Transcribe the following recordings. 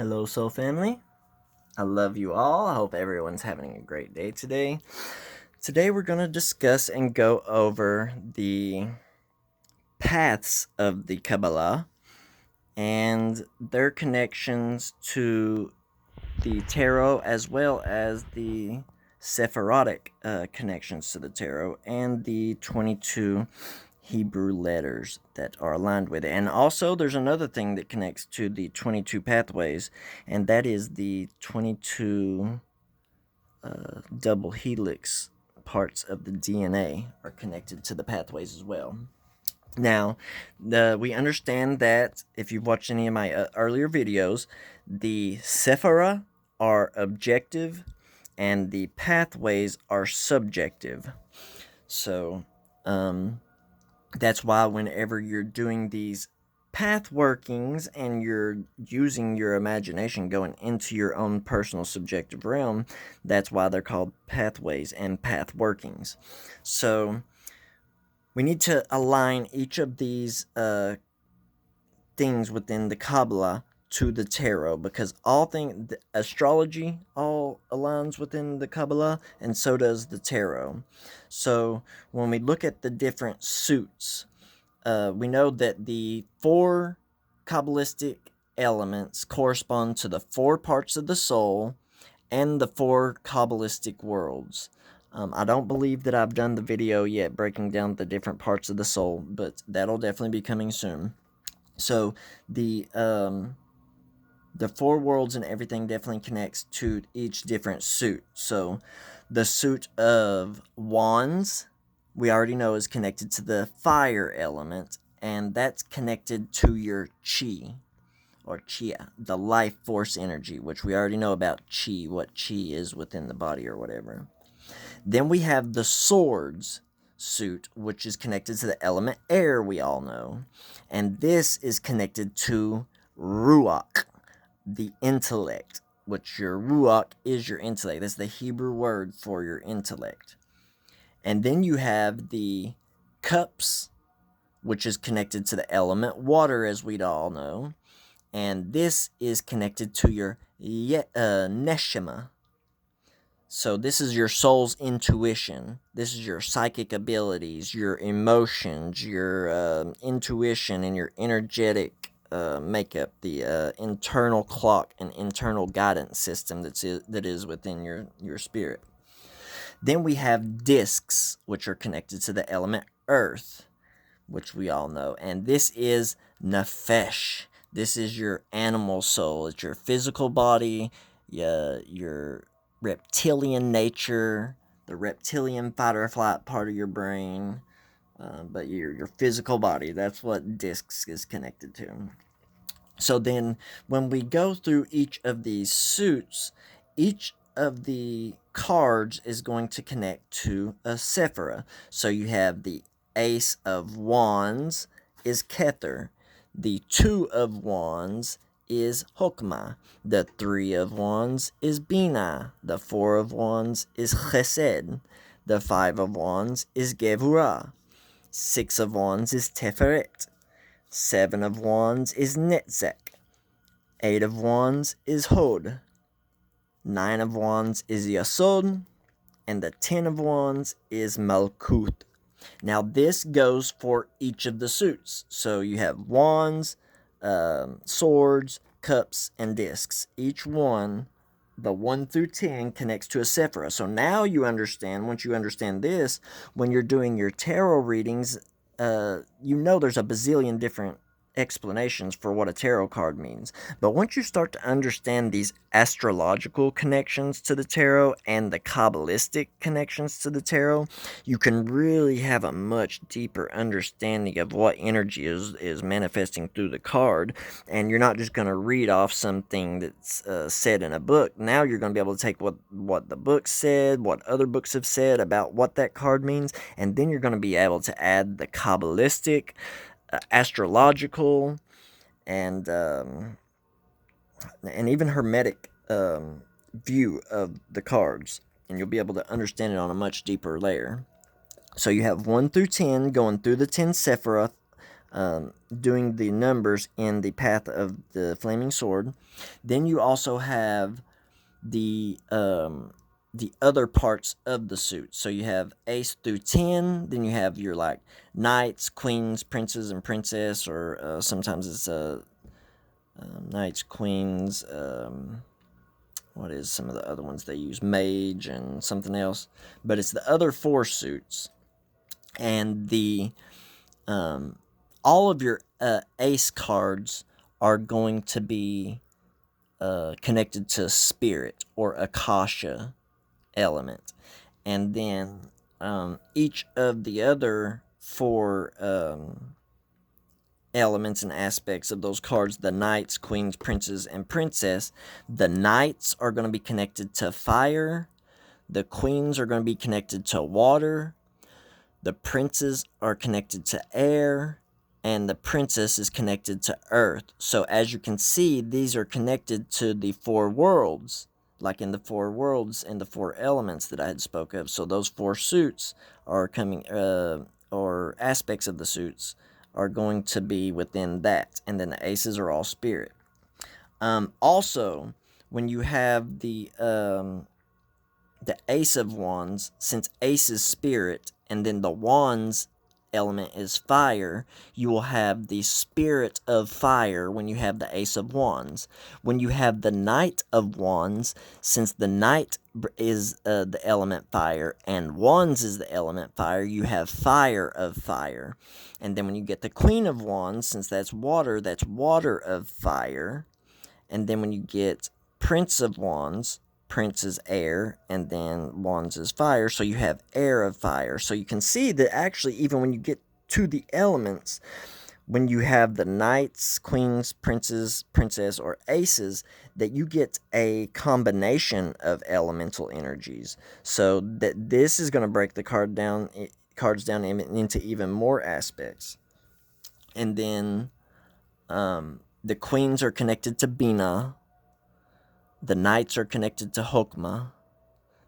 Hello, soul family. I love you all. I hope everyone's having a great day today. Today, we're going to discuss and go over the paths of the Kabbalah and their connections to the tarot, as well as the Sephirotic connections to the tarot and the 22 Hebrew letters that are aligned with it. And also, there's another thing that connects to the 22 pathways, and that is the 22 double helix parts of the DNA are connected to the pathways as well. Now, we understand that if you've watched any of my earlier videos, the Sephira are objective and the pathways are subjective. So, that's why whenever you're doing these path workings and you're using your imagination going into your own personal subjective realm, that's why they're called pathways and path workings. So we need to align each of these things within the Kabbalah to the tarot, because the astrology all aligns within the Kabbalah, and so does the tarot. So when we look at the different suits, we know that the four Kabbalistic elements correspond to the four parts of the soul and the four Kabbalistic worlds. I don't believe that I've done the video yet breaking down the different parts of the soul, but that'll definitely be coming soon. So the four worlds and everything definitely connects to each different suit. So the suit of wands, we already know, is connected to the fire element, and that's connected to your chi, or chia, the life force energy, which we already know about chi, what chi is within the body or whatever. Then we have the swords suit, which is connected to the element air, we all know. And this is connected to ruach, the intellect, which your ruach is your intellect. That's the Hebrew word for your intellect. And then you have the cups, which is connected to the element water, as we'd all know. And this is connected to your neshama. So this is your soul's intuition. This is your psychic abilities, your emotions, your intuition, and your energetic makeup, the internal clock and internal guidance system that is within your spirit. Then we have discs, which are connected to the element earth, which we all know. And this is nefesh. This is your animal soul. It's your physical body, your reptilian nature, the reptilian fight or flight part of your brain, but your physical body. That's what discs is connected to. So then when we go through each of these suits, each of the cards is going to connect to a Sephira. So you have the Ace of Wands is Kether. The Two of Wands is Hokmah. The Three of Wands is Bina. The Four of Wands is Chesed. The Five of Wands is Gevurah. Six of Wands is Teferet. Seven of Wands is Netzek. Eight of Wands is Hod. Nine of Wands is Yasod. And the 10 of Wands is Malkuth. Now this goes for each of the suits. So you have wands, swords, cups, and discs. Each one, the 1 through 10, connects to a Sephira. So now you understand, once you understand this, when you're doing your tarot readings, you know there's a bazillion different explanations for what a tarot card means. But once you start to understand these astrological connections to the tarot and the Kabbalistic connections to the tarot, you can really have a much deeper understanding of what energy is manifesting through the card. And you're not just going to read off something that's said in a book. Now you're going to be able to take what the book said, what other books have said about what that card means, and then you're going to be able to add the Kabbalistic, astrological, and even Hermetic view of the cards, and you'll be able to understand it on a much deeper layer. So you have 1 through 10 going through the 10 Sephiroth doing the numbers in the path of the flaming sword. Then you also have the other parts of the suit. So you have ace through 10. Then you have your like knights, queens, princes, and princess, or sometimes it's knights, queens. What is some of the other ones they use? Mage and something else. But it's the other 4 suits, and the all of your ace cards are going to be connected to spirit or akasha element, and then each of the other 4 elements and aspects of those cards, the knights, queens, princes, and princess, the knights are going to be connected to fire, the queens are going to be connected to water, the princes are connected to air, and the princess is connected to earth. So as you can see, these are connected to the 4 worlds, like in the 4 worlds and the 4 elements that I had spoke of. So those 4 suits are coming, or aspects of the suits are going to be within that, and then the aces are all spirit. Also, when you have the ace of wands, since ace is spirit, and then the wands element is fire, you will have the spirit of fire when you have the ace of wands. When you have the knight of wands, since the knight is the element fire and wands is the element fire, you have fire of fire. And then when you get the queen of wands, since that's water of fire. And then when you get prince of wands, prince is air, and then wands is fire, so you have air of fire. So you can see that actually, even when you get to the elements, when you have the knights, queens, princes, princess, or aces, that you get a combination of elemental energies. So that this is going to break the cards down into even more aspects. And then the queens are connected to Bina. The knights are connected to Hokmah,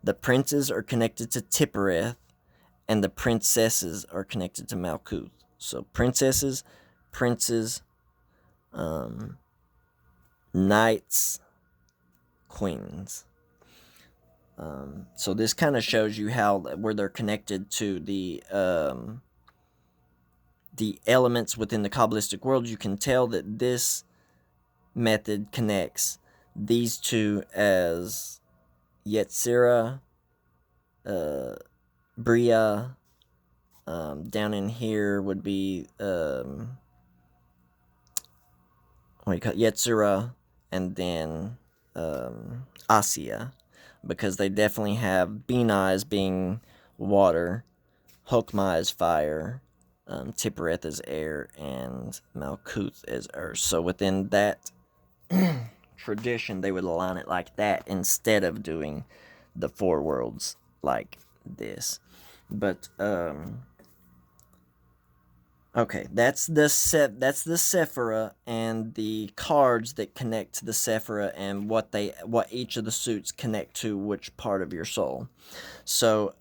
the princes are connected to Tippereth, and the princesses are connected to Malkuth. So princesses, princes, knights, queens. So this kind of shows you where they're connected to the elements within the Kabbalistic world. You can tell that this method connects these 2 as Yetzirah, Bria. Down in here would be Yetzirah, and then Asiya, because they definitely have Bina as being water, Hokmah as fire, Tippereth as air, and Malkuth as earth. So within that tradition, they would align it like that instead of doing the 4 worlds like this. But okay, that's the Sephira and the cards that connect to the Sephira and what each of the suits connect to which part of your soul. So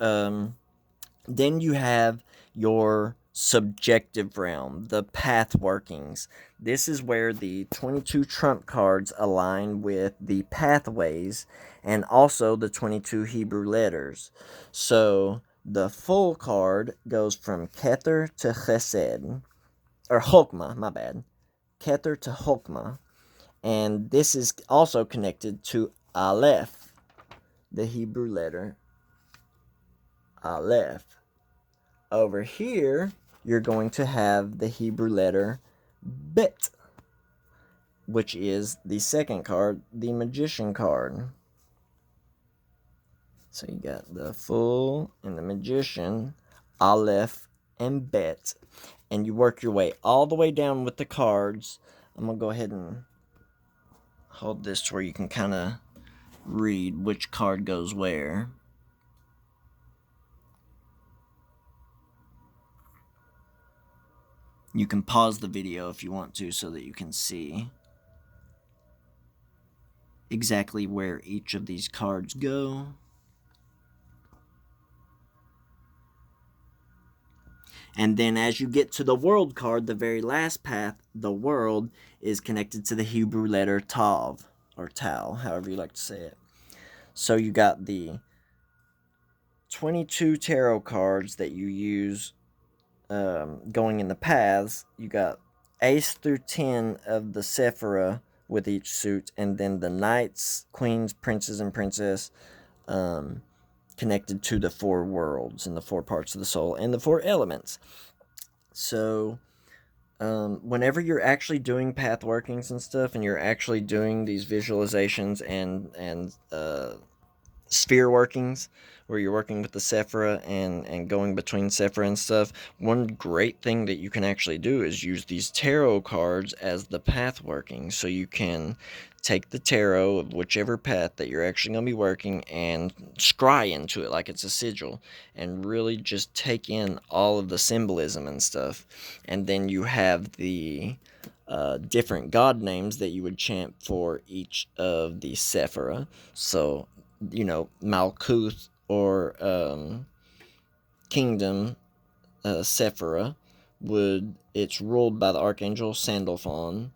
then you have your subjective realm, the path workings. This is where the 22 trump cards align with the pathways and also the 22 Hebrew letters. So the full card goes from Kether to Chesed, or Hokmah, my bad. Kether to Hokmah. And this is also connected to Aleph, the Hebrew letter Aleph. Over here, you're going to have the Hebrew letter Bet, which is the second card, the Magician card. So you got the Full and the Magician, Aleph, and Bet. And you work your way all the way down with the cards. I'm going to go ahead and hold this to where you can kind of read which card goes where. You can pause the video if you want to so that you can see exactly where each of these cards go. And then as you get to the world card, the very last path, the world, is connected to the Hebrew letter Tav, or Tau, however you like to say it. So you got the 22 tarot cards that you use going in the paths. You got Ace through 10 of the Sephira with each suit, and then the Knights, Queens, Princes, and Princess connected to the 4 worlds and the 4 parts of the soul and the 4 elements. So whenever you're actually doing path workings and stuff, and you're actually doing these visualizations and sphere workings, where you're working with the Sephira and going between Sephira and stuff, one great thing that you can actually do is use these tarot cards as the path working. So you can take the tarot of whichever path that you're actually going to be working and scry into it like it's a sigil, and really just take in all of the symbolism and stuff. And then you have the different god names that you would chant for each of the Sephira. So, you know, Malkuth, or Kingdom Sephira, it's ruled by the Archangel Sandalphon,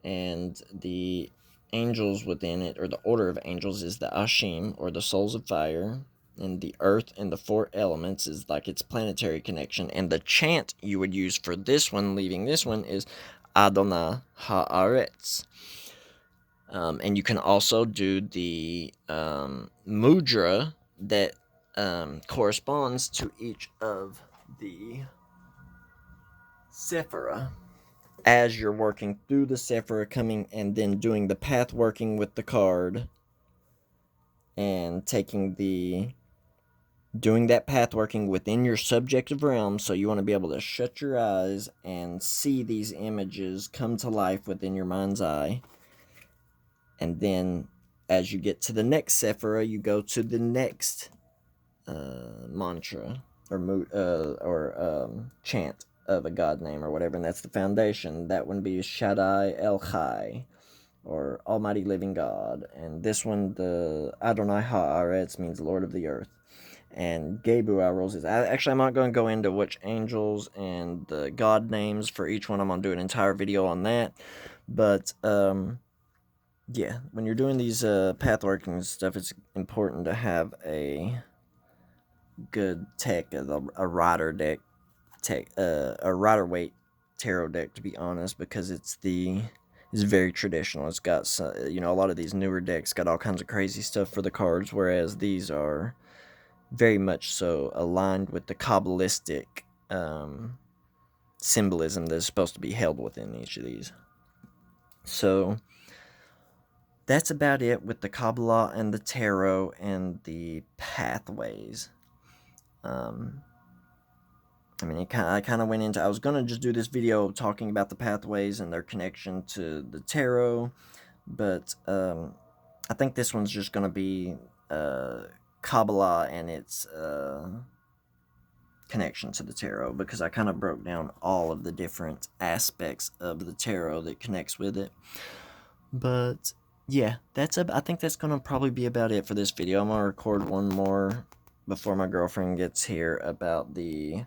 and the angels within it, or the order of angels, is the Ashim, or the souls of fire, and the earth and the 4 elements is like its planetary connection. And the chant you would use for this one, leaving this one, is Adonai Haaretz. And you can also do the mudra that corresponds to each of the Sephira as you're working through the Sephira, coming and then doing the path working with the card, and doing that path working within your subjective realm. So you want to be able to shut your eyes and see these images come to life within your mind's eye. And then as you get to the next Sephira, you go to the next mantra or chant of a god name or whatever, and that's the foundation. That one be Shaddai El Chai, or Almighty Living God. And this one, the Adonai Haaretz, means Lord of the Earth. And Gebuarros is... Actually, I'm not going to go into which angels and the god names for each one. I'm going to do an entire video on that. But, yeah, when you're doing these path working and stuff, it's important to have a good tech, a rider deck, a rider weight tarot deck, to be honest, because it's very traditional. It's got a lot of these newer decks got all kinds of crazy stuff for the cards, whereas these are very much so aligned with the Kabbalistic symbolism that is supposed to be held within each of these. So that's about it with the Qabalah and the tarot and the pathways. I mean, I kind of went into... I was going to just do this video talking about the pathways and their connection to the tarot, but I think this one's just going to be Qabalah and its connection to the tarot, because I kind of broke down all of the different aspects of the tarot that connects with it. But yeah, I think that's going to probably be about it for this video. I'm going to record one more before my girlfriend gets here about the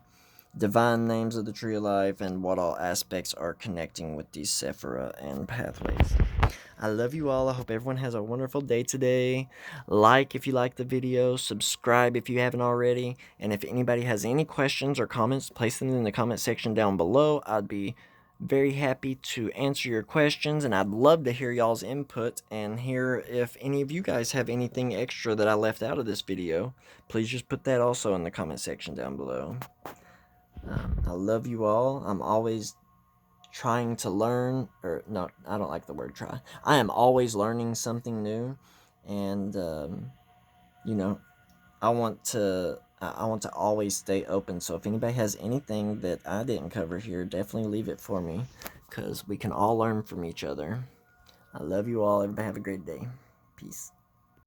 divine names of the Tree of Life and what all aspects are connecting with these Sephira and pathways. I love you all. I hope everyone has a wonderful day today. Like if you like the video, subscribe if you haven't already, and if anybody has any questions or comments, place them in the comment section down below. I'd be very happy to answer your questions, and I'd love to hear y'all's input and hear if any of you guys have anything extra that I left out of this video. Please just put that also in the comment section down below. I love you all. I'm always trying to learn, or no, I don't like the word try. I am always learning something new, and I want to always stay open. So if anybody has anything that I didn't cover here, definitely leave it for me, because we can all learn from each other. I love you all. Everybody have a great day. Peace.